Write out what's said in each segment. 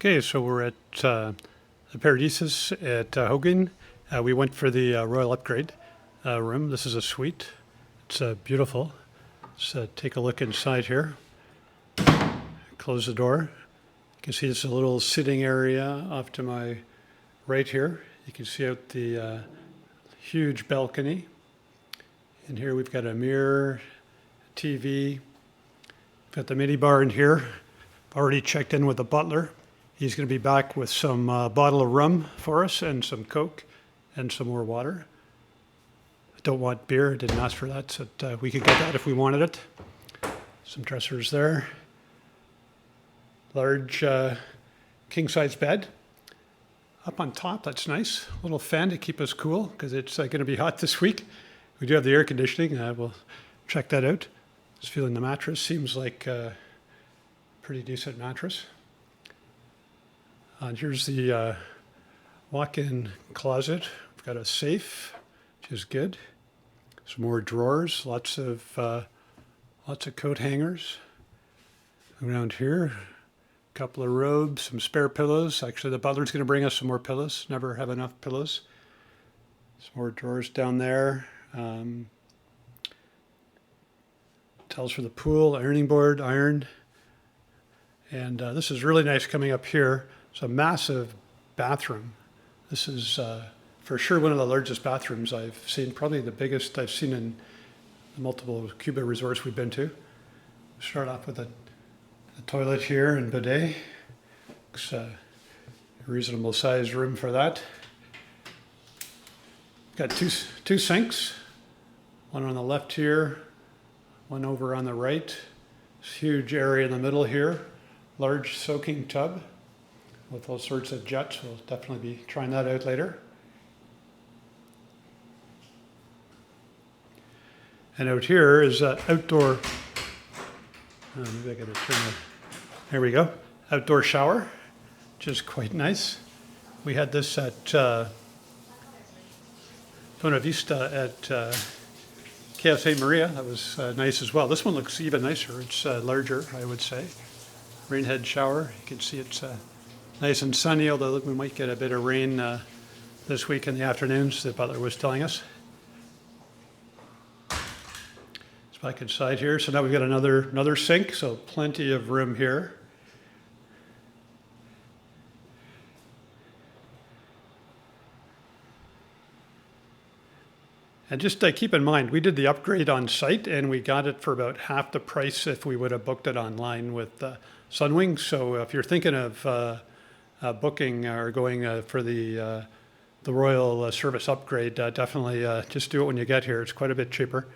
Okay, so we're at the Paradisus at Hogan. We went for the Royal Upgrade room. This is a suite. It's beautiful. Let's take a look inside here. Close the door. You can see it's a little sitting area off to my right here. You can see out the huge balcony. And here we've got a mirror, TV. We've got the mini bar in here. Already checked in with the butler. He's going to be back with some bottle of rum for us and some Coke and some more water. I don't want beer, didn't ask for that, so we could get that if we wanted it. Some dressers there. Large king-size bed. Up on top, that's nice. A little fan to keep us cool because it's going to be hot this week. We do have the air conditioning. We'll check that out. Just feeling the mattress. Seems like a pretty decent mattress. Here's the walk-in closet. We've got a safe, which is good. Some more drawers, lots of coat hangers. Around here, a couple of robes, some spare pillows. Actually, the butler's going to bring us some more pillows. Never have enough pillows. Some more drawers down there. Towels for the pool, ironing board, iron. And this is really nice coming up here. It's a massive bathroom. This is for sure one of the largest bathrooms I've seen, probably the biggest I've seen in the multiple Cuba resorts we've been to. Start off with a toilet here and bidet. Looks a reasonable sized room for that. Got two sinks, one on the left here, one over on the right. This huge area in the middle here, large soaking tub with all sorts of jets. We'll definitely be trying that out later. And out here is an outdoor, maybe I gotta turn the, there we go, outdoor shower, which is quite nice. We had this at Buena Vista at KF St. Maria. That was nice as well. This one looks even nicer. It's larger, I would say. Rainhead shower. You can see it's nice and sunny, although we might get a bit of rain this week in the afternoons, the butler was telling us. It's back inside here. So now we've got another sink, so plenty of room here. And just keep in mind, we did the upgrade on site and we got it for about half the price if we would have booked it online with Sunwing. So if you're thinking of booking or going for the Royal Service upgrade, definitely just do it when you get here. It's quite a bit cheaper.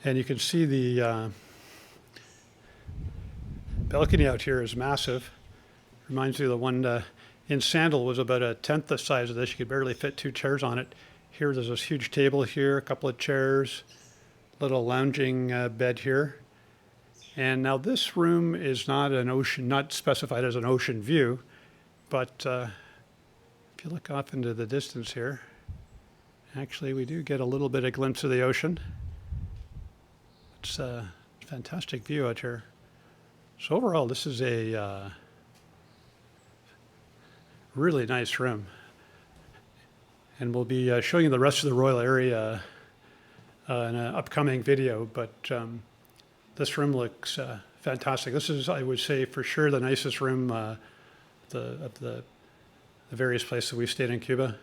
And you can see the balcony out here is massive. Reminds me of the one in Sandal was about a tenth the size of this. You could barely fit two chairs on it. Here, there's this huge table here, a couple of chairs, little lounging bed here. And now this room is not an ocean, not specified as an ocean view, but if you look off into the distance here, actually we do get a little bit of glimpse of the ocean. It's a fantastic view out here. So overall, this is a really nice room. And we'll be showing you the rest of the Royal area in an upcoming video, but this room looks fantastic. This is, I would say, for sure the nicest room of the various places we've stayed in Cuba.